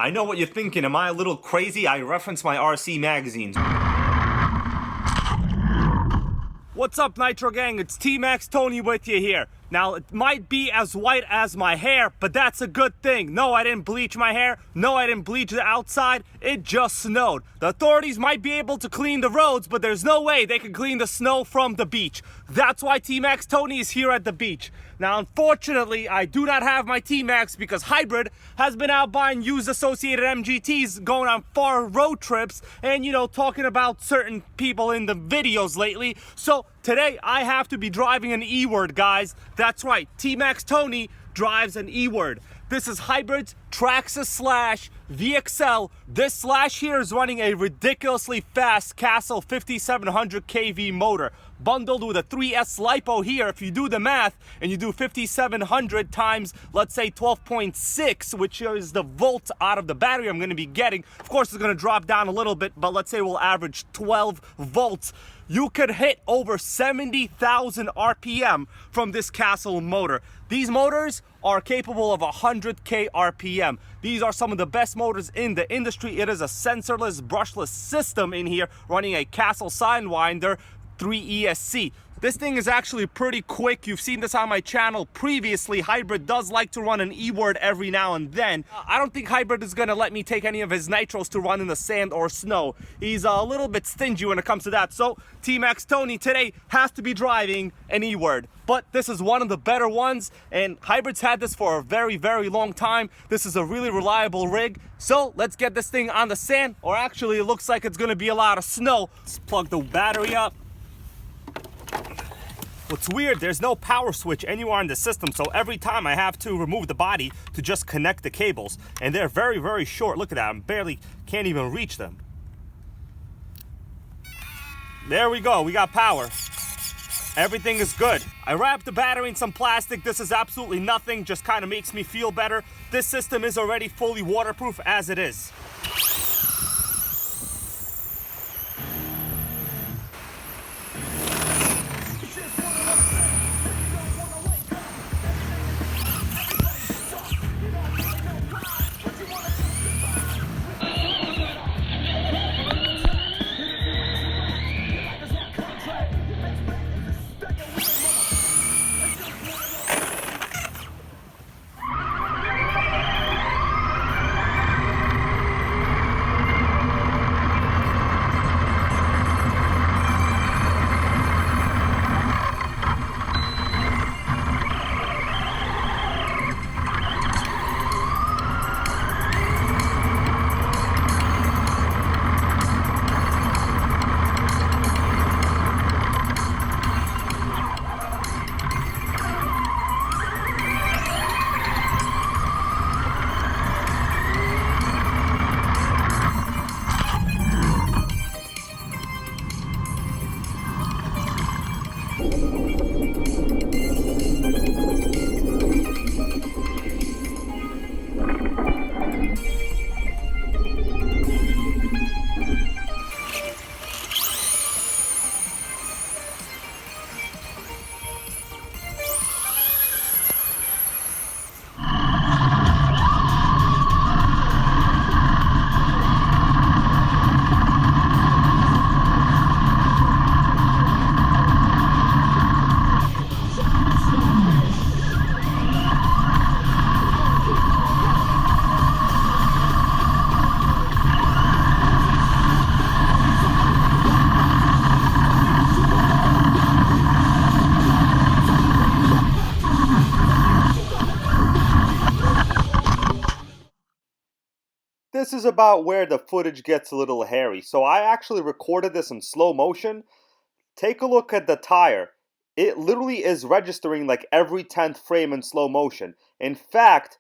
I know what you're thinking. Am I a little crazy? I reference my RC magazines. What's up, Nitro Gang? It's T-maxx Tony with you here. Now, it might be as white as my hair, but that's a good thing. No, I didn't bleach my hair. No, I didn't bleach the outside. It just snowed. The authorities might be able to clean the roads, but there's no way they can clean the snow from the beach. That's why T-maxx Tony is here at the beach. Now, unfortunately, I do not have my T-maxx because Hybrid has been out buying used associated MGTs, going on far road trips, and, you know, talking about certain people in the videos lately. So today, I have to be driving an E-word, guys. That's right, T-maxx Tony drives an E-word. This is Hybrid's Traxxas Slash VXL. This Slash here is running a ridiculously fast Castle 5700 kV motor, bundled with a 3S lipo here. If you do the math and you do 5700 times, let's say 12.6, which is the volts out of the battery I'm going to be getting. Of course, it's going to drop down a little bit, but let's say we'll average 12 volts. You could hit over 70,000 RPM from this Castle motor. These motors are capable of 100k RPM. These are some of the best motors in the industry. It is a sensorless, brushless system in here running a Castle sidewinder 3 ESC. This thing is actually pretty quick. You've seen this on my channel previously. Hybrid does like to run an E-word every now and then. I don't think Hybrid is going to let me take any of his nitros to run in the sand or snow. He's a little bit stingy when it comes to that. So T-maxx Tony today has to be driving an E-word. But this is one of the better ones, and Hybrid's had this for a very, very long time. This is a really reliable rig. So let's get this thing on the sand, or actually it looks like it's going to be a lot of snow. Let's plug the battery up. What's weird, there's no power switch anywhere in the system, so every time I have to remove the body to just connect the cables, and they're very, very short. Look at that, can't even reach them. There we go, we got power. Everything is good. I wrapped the battery in some plastic. This is absolutely nothing, just kind of makes me feel better. This system is already fully waterproof as it is. This is about where the footage gets a little hairy. So I actually recorded this in slow motion. Take a look at the tire. It literally is registering like every 10th frame in slow motion. In fact,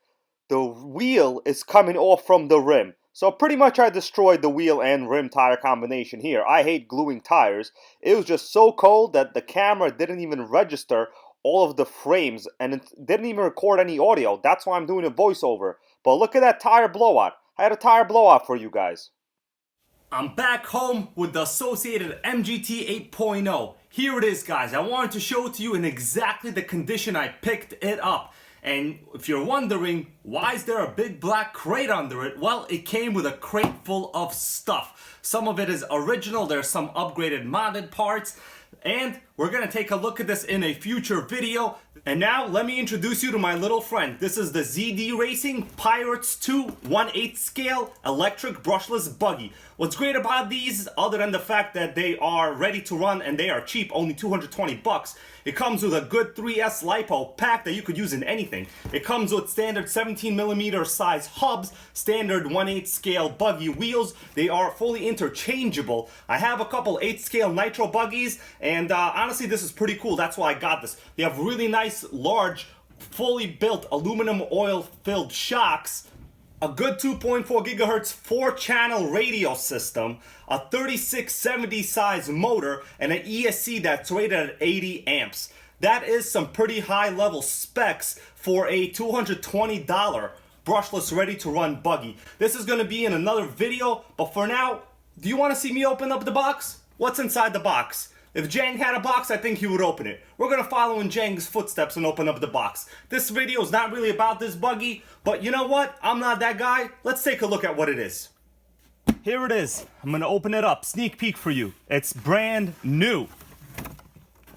the wheel is coming off from the rim. So pretty much I destroyed the wheel and rim tire combination here. I hate gluing tires. It was just so cold that the camera didn't even register all of the frames and it didn't even record any audio. That's why I'm doing a voiceover. But look at that tire blowout. I had a tire blowout for you guys. I'm back home with the associated MGT 8.0. Here it is, guys. I wanted to show it to you in exactly the condition I picked it up. And if you're wondering, why is there a big black crate under it? Well, it came with a crate full of stuff. Some of it is original, there's some upgraded modded parts, and we're gonna take a look at this in a future video. And now let me introduce you to my little friend. This is the ZD Racing Pirates 2 1/8 scale electric brushless buggy. What's great about these, other than the fact that they are ready to run and they are cheap, only 220 bucks, it comes with a good 3S lipo pack that you could use in anything. It comes with standard 17mm size hubs, standard 1/8 scale buggy wheels. They are fully interchangeable. I have a couple 8 scale nitro buggies, and honestly this is pretty cool. That's why I got this. They have really nice, large, fully built aluminum oil filled shocks, a good 2.4 gigahertz 4-channel radio system, a 3670 size motor, and an ESC that's rated at 80 amps. That is some pretty high level specs for a $220 brushless ready to run buggy. This is going to be in another video, but for now, do you want to see me open up the box? What's inside the box? If Jang had a box, I think he would open it. We're gonna follow in Jang's footsteps and open up the box. This video is not really about this buggy, but you know what? I'm not that guy. Let's take a look at what it is. Here it is. I'm gonna open it up. Sneak peek for you. It's brand new.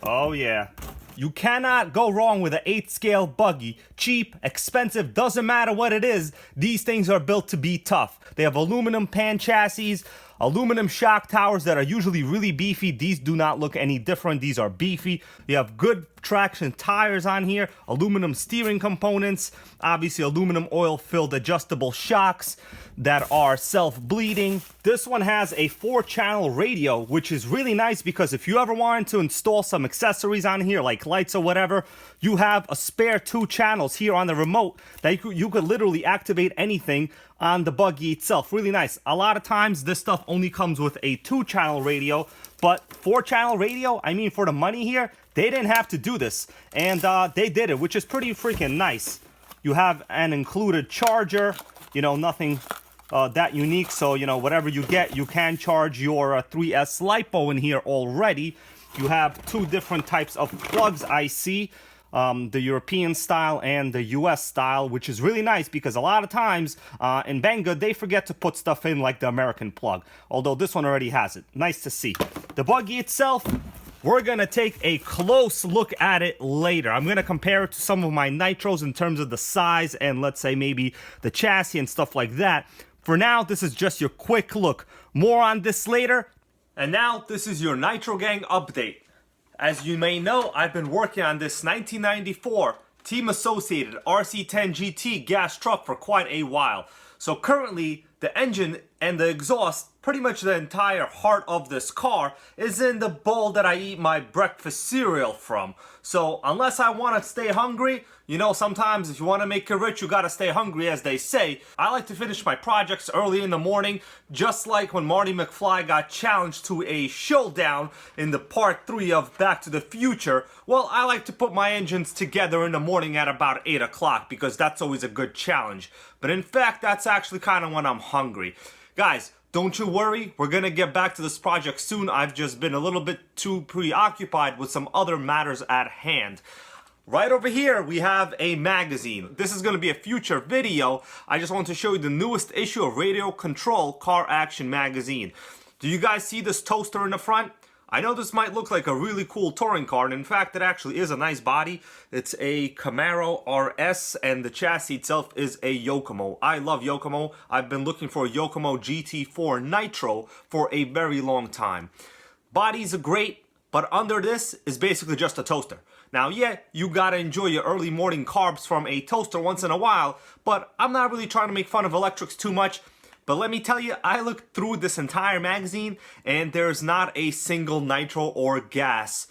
Oh yeah. You cannot go wrong with an 8 scale buggy. Cheap, expensive, doesn't matter what it is. These things are built to be tough. They have aluminum pan chassis, aluminum shock towers that are usually really beefy. These do not look any different. These are beefy. You have good traction tires on here, aluminum steering components, obviously aluminum oil filled adjustable shocks that are self-bleeding. This one has a 4-channel radio, which is really nice because if you ever wanted to install some accessories on here like lights or whatever, you have a spare 2 channels here on the remote that you could literally activate anything on the buggy itself. Really nice. A lot of times this stuff only comes with a 2-channel radio, but 4-channel radio, I mean, for the money here, they didn't have to do this, and they did it, which is pretty freaking nice. You have an included charger, you know, nothing that unique, so you know, whatever you get, you can charge your 3S lipo in here already. You have 2 different types of plugs I see, the European style and the US style, which is really nice because a lot of times in Banggood they forget to put stuff in like the American plug, although this one already has it. Nice to see. The buggy itself, we're gonna take a close look at it later. I'm gonna compare it to some of my nitros in terms of the size and let's say maybe the chassis and stuff like that. For now, this is just your quick look. More on this later. And now this is your Nitro Gang update. As you may know, I've been working on this 1994 Team Associated RC10 GT gas truck for quite a while. So currently, the engine and the exhaust, pretty much the entire heart of this car, is in the bowl that I eat my breakfast cereal from. So unless I want to stay hungry, you know, sometimes if you want to make it rich, you gotta stay hungry, as they say. I like to finish my projects early in the morning, just like when Marty McFly got challenged to a showdown in the part 3 of Back to the Future. Well, I like to put my engines together in the morning at about 8 o'clock because that's always a good challenge. But in fact, that's actually kind of when I'm hungry. Guys, don't you worry, we're gonna get back to this project soon. I've just been a little bit too preoccupied with some other matters at hand. Right over here, we have a magazine. This is going to be a future video. I just want to show you the newest issue of Radio Control Car Action magazine. Do you guys see this toaster in the front? I know this might look like a really cool touring car, and in fact, it actually is a nice body. It's a Camaro RS, and the chassis itself is a Yokomo. I love Yokomo. I've been looking for a Yokomo GT4 Nitro for a very long time. Bodies are great, but under this is basically just a toaster. Now, yeah, you gotta enjoy your early morning carbs from a toaster once in a while, but I'm not really trying to make fun of electrics too much. But let me tell you, I looked through this entire magazine and there's not a single nitro or gas,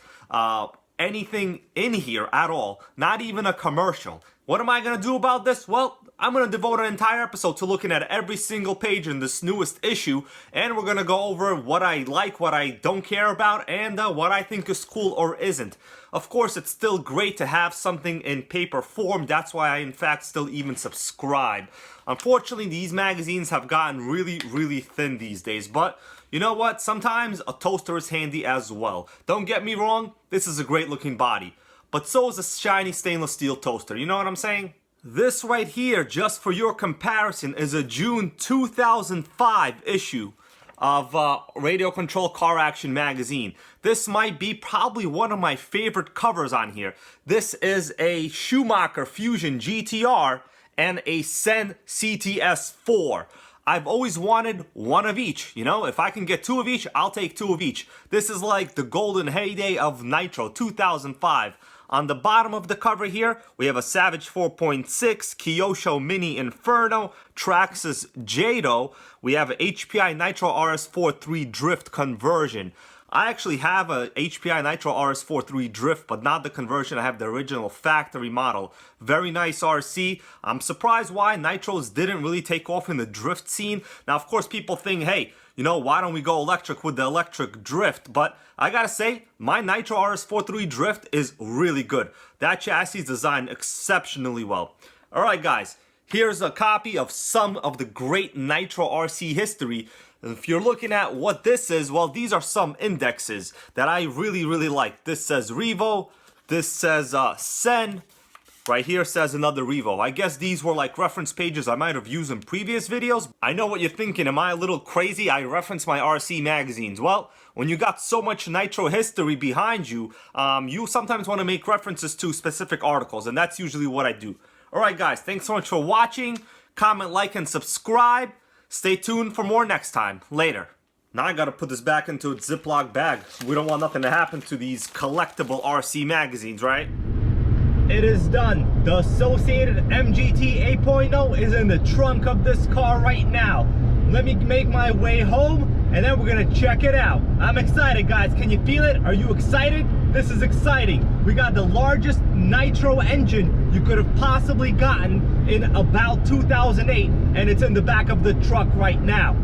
anything in here at all. Not even a commercial. What am I gonna do about this? Well, I'm gonna devote an entire episode to looking at every single page in this newest issue, and we're gonna go over what I like, what I don't care about, and what I think is cool or isn't. Of course, it's still great to have something in paper form. That's why I, in fact, still even subscribe. Unfortunately, these magazines have gotten really, really thin these days, but you know what? Sometimes a toaster is handy as well. Don't get me wrong, this is a great looking body. but so is a shiny stainless steel toaster. You know what I'm saying? This right here, just for your comparison, is a June 2005 issue of Radio Control Car Action magazine. This might be probably one of my favorite covers on here. This is a Schumacher Fusion GTR and a Sen CTS 4. I've always wanted one of each. You know, if I can get two of each, I'll take two of each. This is like the golden heyday of Nitro, 2005. On the bottom of the cover here, we have a Savage 4.6, Kyosho Mini Inferno, Traxxas Jado. We have an HPI Nitro RS43 Drift conversion. I actually have a HPI Nitro RS43 Drift, but not the conversion. I have the original factory model. Very nice RC. I'm surprised why Nitros didn't really take off in the drift scene. Now, of course, people think, hey, you know, why don't we go electric with the electric drift? But I gotta say, my Nitro RS43 Drift is really good. That chassis is designed exceptionally well. All right, guys, here's a copy of some of the great Nitro RC history. If you're looking at what this is, well, these are some indexes that I really like. This says Revo, this says Sen, right here says another Revo. I guess these were like reference pages I might have used in previous videos. I know what you're thinking, am I a little crazy? I reference my RC magazines. Well, when you got so much Nitro history behind you, you sometimes want to make references to specific articles, and that's usually what I do. Alright guys, thanks so much for watching. Comment, like, and subscribe. Stay tuned for more next time. Later. Now I gotta put this back into its Ziploc bag. We don't want nothing to happen to these collectible RC magazines, right? It is done. The Associated MGT 8.0 is in the trunk of this car right now. Let me make my way home, and then we're gonna check it out. I'm excited, guys. Can you feel it? Are you excited? This is exciting. We got the largest Nitro engine you could have possibly gotten in about 2008, and it's in the back of the truck right now.